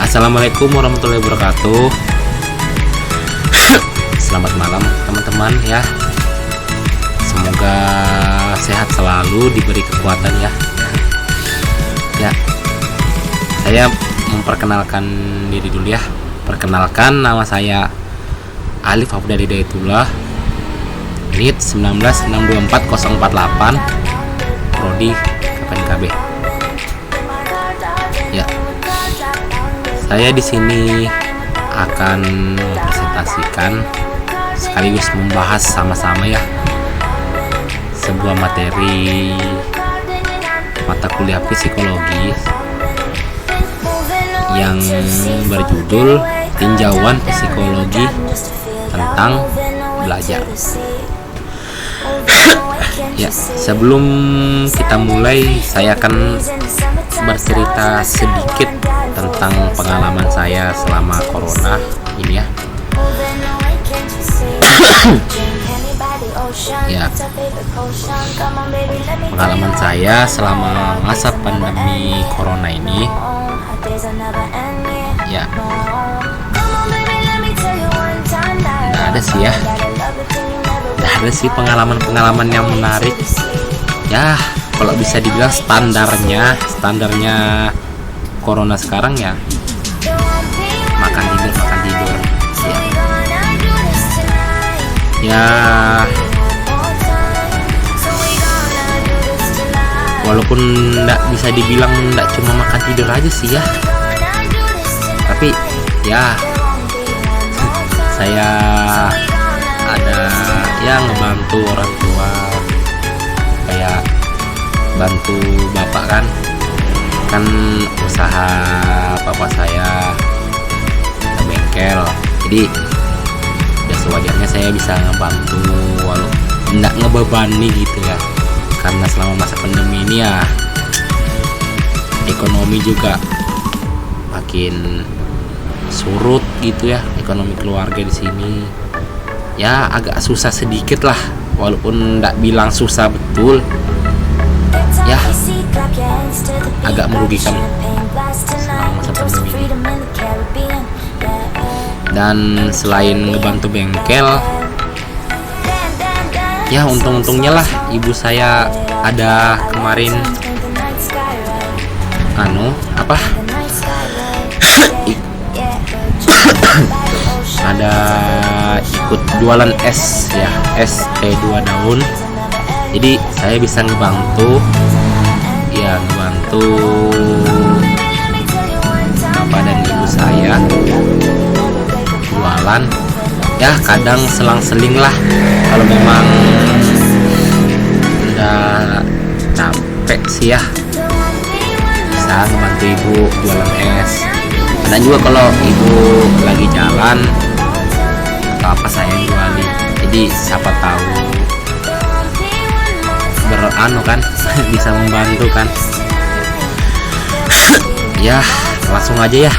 Assalamualaikum warahmatullahi wabarakatuh. Selamat malam teman-teman ya. Semoga sehat selalu, diberi kekuatan ya. Ya, saya memperkenalkan diri dulu ya. Perkenalkan, nama saya Alif Abdul Hidayatullah, NIT 19624 Prodi KPNKB. Ya, saya di sini akan mempresentasikan sekaligus membahas sama-sama ya sebuah materi mata kuliah psikologi yang berjudul Tinjauan Psikologi tentang Belajar. Ya, sebelum kita mulai, saya akan bercerita sedikit tentang pengalaman saya selama corona ini ya. Ya, pengalaman saya selama masa pandemi corona ini ya, nggak ada sih pengalaman yang menarik ya. Kalau bisa dibilang standarnya corona sekarang ya makan tidur ya. Walaupun nggak bisa dibilang nggak cuma makan tidur aja sih ya, tapi ya saya ada yang ngebantu orang tua, kayak bantu bapak kan usaha bapak saya ke bengkel, jadi ya sewajarnya saya bisa ngebantu walau nggak ngebebani gitu ya, karena selama masa pandemi ini ya ekonomi juga makin surut gitu ya, ekonomi keluarga di sini ya agak susah sedikit lah, walaupun nggak bilang susah betul ya, agak merugikan selama masa pandemi ini. Dan selain ngebantu bengkel ya, untung-untungnya lah ibu saya ada kemarin ada ikut jualan es ya, es teh 2 daun. Jadi saya bisa ngebantu bapak dan ibu saya jualan ya, kadang selang-seling lah kalau memang udah capek sih ya, bisa ngebantu ibu jualan es. Dan juga kalau ibu lagi jalan atau apa saya jualin, jadi siapa tahu kan bisa membantu kan. Ya, langsung aja ya,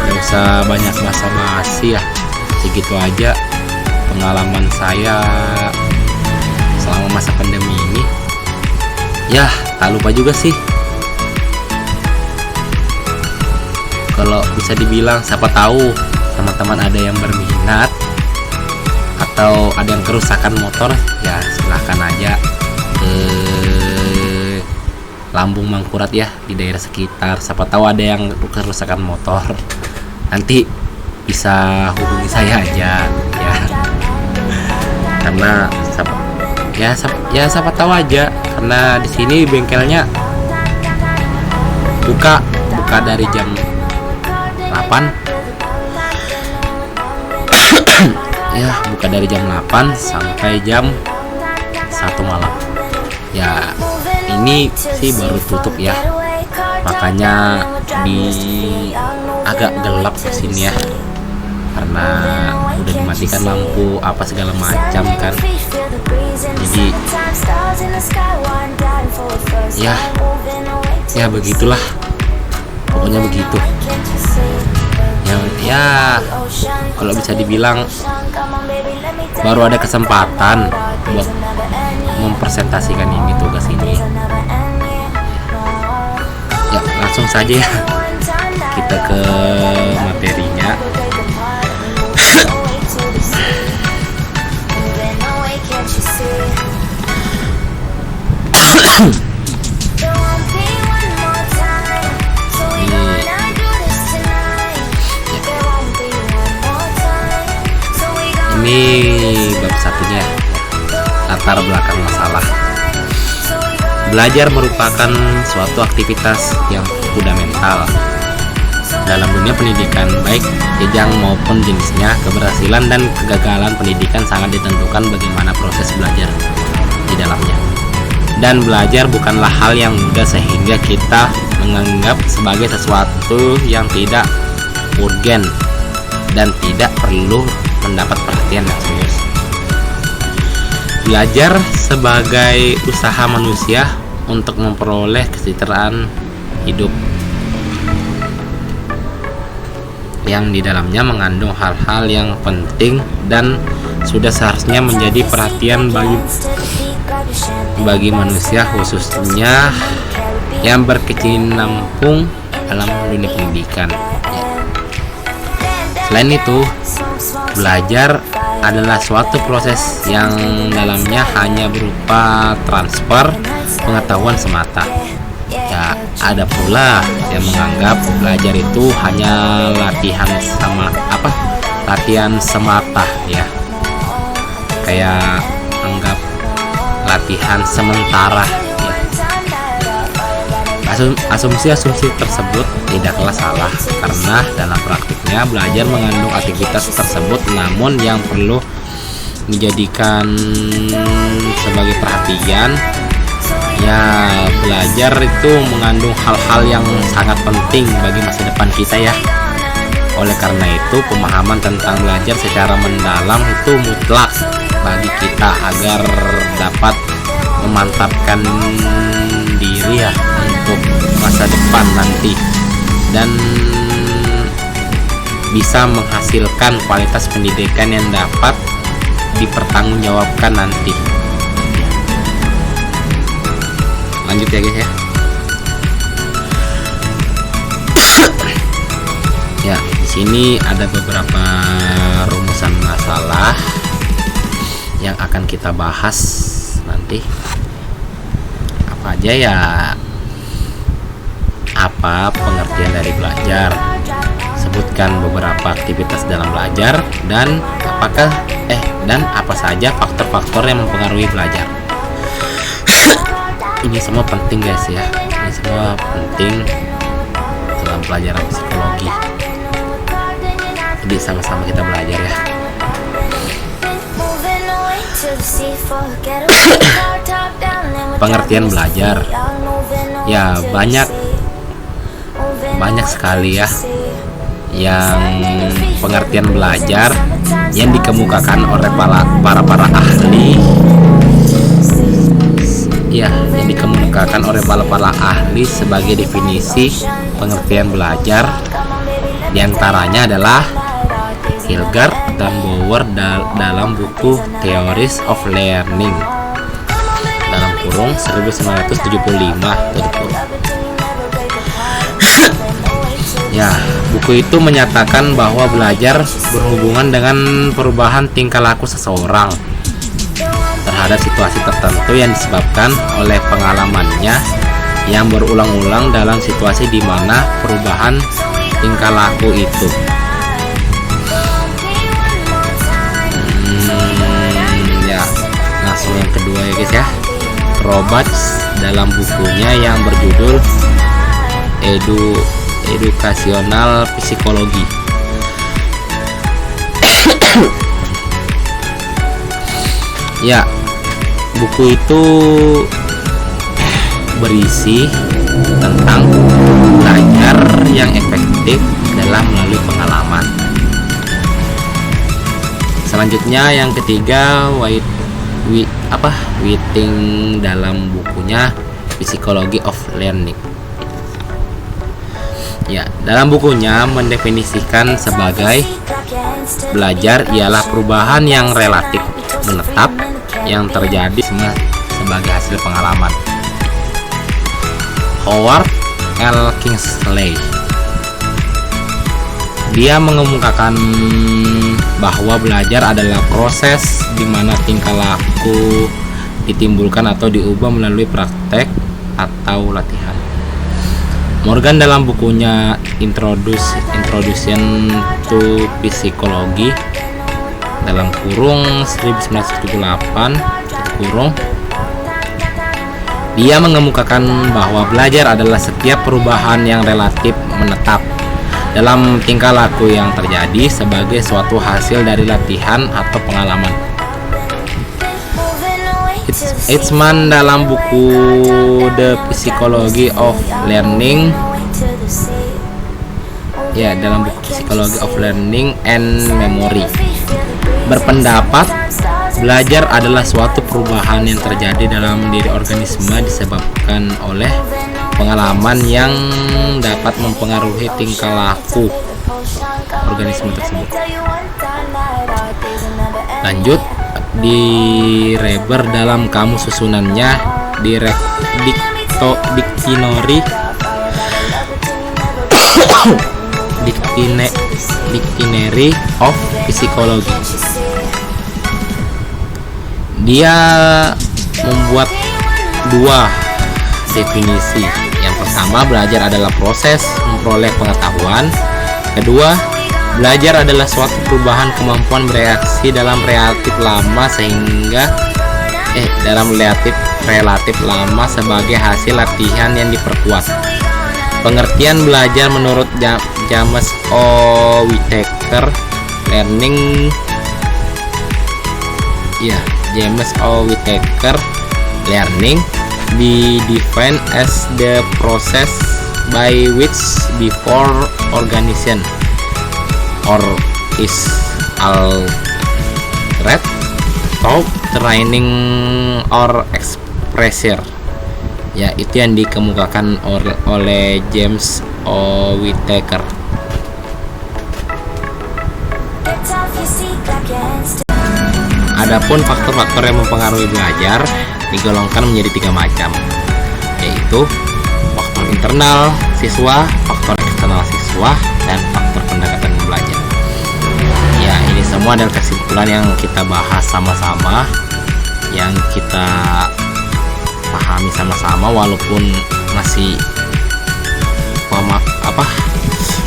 nggak usah banyak basa-basi ya, segitu aja pengalaman saya selama masa pandemi ini ya. Tak lupa juga sih, kalau bisa dibilang siapa tahu teman-teman ada yang berminat atau ada yang kerusakan motor ya, silahkan aja ke Lambung Mangkurat ya, di daerah sekitar. Siapa tahu ada yang kerusakan motor, nanti bisa hubungi saya aja ya, karena siapa tahu aja, karena di sini bengkelnya buka dari jam 8 ya, buka dari jam 8 sampai jam 1 malam ya. Ini sih baru tutup ya, makanya agak gelap di sini ya, karena udah dimatikan lampu apa segala macam kan. Jadi ya begitulah, pokoknya begitu yang ya, kalau bisa dibilang baru ada kesempatan buat mempresentasikan ini, tugas ini ya. Langsung saja ya kita ke materinya. Ini bab satunya, latar belakang masalah. Belajar merupakan suatu aktivitas yang fundamental dalam dunia pendidikan, baik jenjang maupun jenisnya. Keberhasilan dan kegagalan pendidikan sangat ditentukan bagaimana proses belajar di dalamnya. Dan belajar bukanlah hal yang mudah sehingga kita menganggap sebagai sesuatu yang tidak urgen dan tidak perlu mendapat perhatian yang serius. Belajar sebagai usaha manusia untuk memperoleh kesejahteraan hidup yang di dalamnya mengandung hal-hal yang penting dan sudah seharusnya menjadi perhatian bagi manusia, khususnya yang berkecimpung dalam dunia pendidikan. Selain itu, belajar adalah suatu proses yang dalamnya hanya berupa transfer pengetahuan semata. Ya, ada pula yang menganggap belajar itu hanya latihan semata ya. Kayak anggap latihan sementara ya. Asumsi-asumsi tersebut tidaklah salah, karena dalam praktiknya belajar mengandung aktivitas tersebut, namun yang perlu dijadikan sebagai perhatian ya, belajar itu mengandung hal-hal yang sangat penting bagi masa depan kita ya. Oleh karena itu, pemahaman tentang belajar secara mendalam itu mutlak bagi kita agar dapat memantapkan diri ya untuk masa depan nanti dan bisa menghasilkan kualitas pendidikan yang dapat dipertanggungjawabkan nanti. Lanjut ya guys ya. Ya, di sini ada beberapa rumusan masalah yang akan kita bahas nanti. Apa aja ya? Apa pengertian dari belajar? Sebutkan beberapa aktivitas dalam belajar dan apa saja faktor-faktor yang mempengaruhi belajar. Ini semua penting guys ya. Ini semua penting dalam pelajaran psikologi. Jadi sama-sama kita belajar ya. Pengertian belajar. Ya, banyak sekali ya yang pengertian belajar yang dikemukakan oleh para ahli ya, yang dikemukakan oleh para ahli sebagai definisi pengertian belajar. Di antaranya adalah Hilgard dan Bauer dalam buku Theories of Learning dalam kurung 1975 Ya, buku itu menyatakan bahwa belajar berhubungan dengan perubahan tingkah laku seseorang terhadap situasi tertentu yang disebabkan oleh pengalamannya yang berulang-ulang dalam situasi di mana perubahan tingkah laku itu ya. Langsung yang kedua ya guys ya. Roberts dalam bukunya yang berjudul Edukasional Psikologi ya, buku itu berisi tentang belajar yang efektif dalam melalui pengalaman. Selanjutnya yang ketiga, Whiting dalam bukunya Psychology of Learning. Ya, dalam bukunya mendefinisikan sebagai belajar ialah perubahan yang relatif menetap yang terjadi sebagai hasil pengalaman. Howard L. Kingsley Dia mengemukakan bahwa belajar adalah proses di mana tingkah laku ditimbulkan atau diubah melalui praktek atau latihan. Morgan dalam bukunya Introduction to Psychology dalam kurung 1978 kurung, dia mengemukakan bahwa belajar adalah setiap perubahan yang relatif menetap dalam tingkah laku yang terjadi sebagai suatu hasil dari latihan atau pengalaman. Eichmann dalam buku The Psychology of Learning dalam buku Psychology of Learning and Memory berpendapat belajar adalah suatu perubahan yang terjadi dalam diri organisme disebabkan oleh pengalaman yang dapat mempengaruhi tingkah laku organisme tersebut. Lanjut, di Reber dalam kamus susunannya Dictionary of Psychology. Dia membuat dua definisi. Yang pertama, belajar adalah proses memperoleh pengetahuan. Kedua, belajar adalah suatu perubahan kemampuan bereaksi dalam relatif lama lama sebagai hasil latihan yang diperkuat. Pengertian belajar menurut James O. Whittaker Learning be defined as the process by which before organization or is altered, taught, training or expressor. Ya, itu yang dikemukakan oleh James O. Whittaker. Adapun faktor-faktor yang mempengaruhi belajar digolongkan menjadi 3 macam, yaitu faktor internal siswa, faktor eksternal siswa, dan faktor pendekatan belajar. Ya, ini semua adalah kesimpulan yang kita bahas sama-sama, yang kita pahami sama-sama, walaupun masih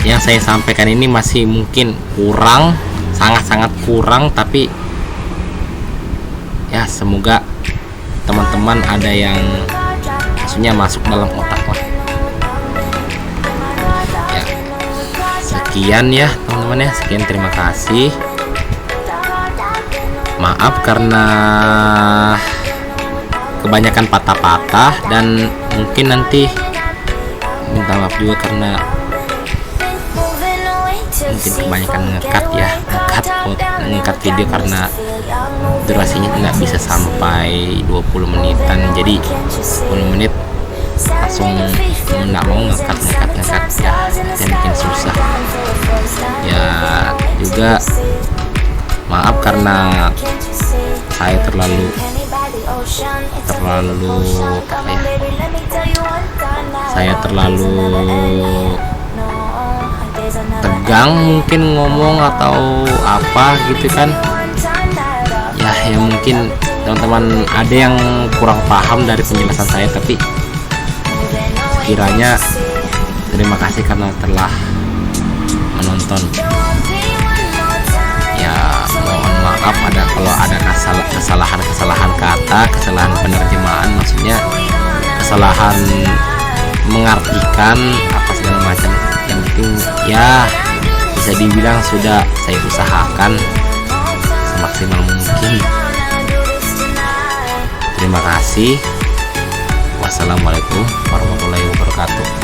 yang saya sampaikan ini masih mungkin kurang, sangat-sangat kurang, tapi ya semoga teman-teman ada yang maksudnya masuk dalam otak lah. Ya, sekian ya teman-teman ya, sekian, terima kasih. Maaf karena kebanyakan patah-patah, dan mungkin nanti minta maaf juga karena mungkin kebanyakan ngekat video karena durasinya tidak bisa sampai 20 menitan, jadi 10 menit langsung nggak mau ngekat ya, yang bikin susah ya. Juga maaf karena saya terlalu tegang mungkin ngomong atau apa gitu kan ya mungkin teman-teman ada yang kurang paham dari penjelasan saya, tapi sekiranya terima kasih karena telah menonton. Ya, mohon maaf kalau ada kesalahan kata, kesalahan penerjemahan, maksudnya kesalahan mengartikan apa segala macam. Yang penting ya bisa dibilang sudah saya usahakan semaksimal mungkin. Terima kasih. Wassalamualaikum warahmatullahi wabarakatuh.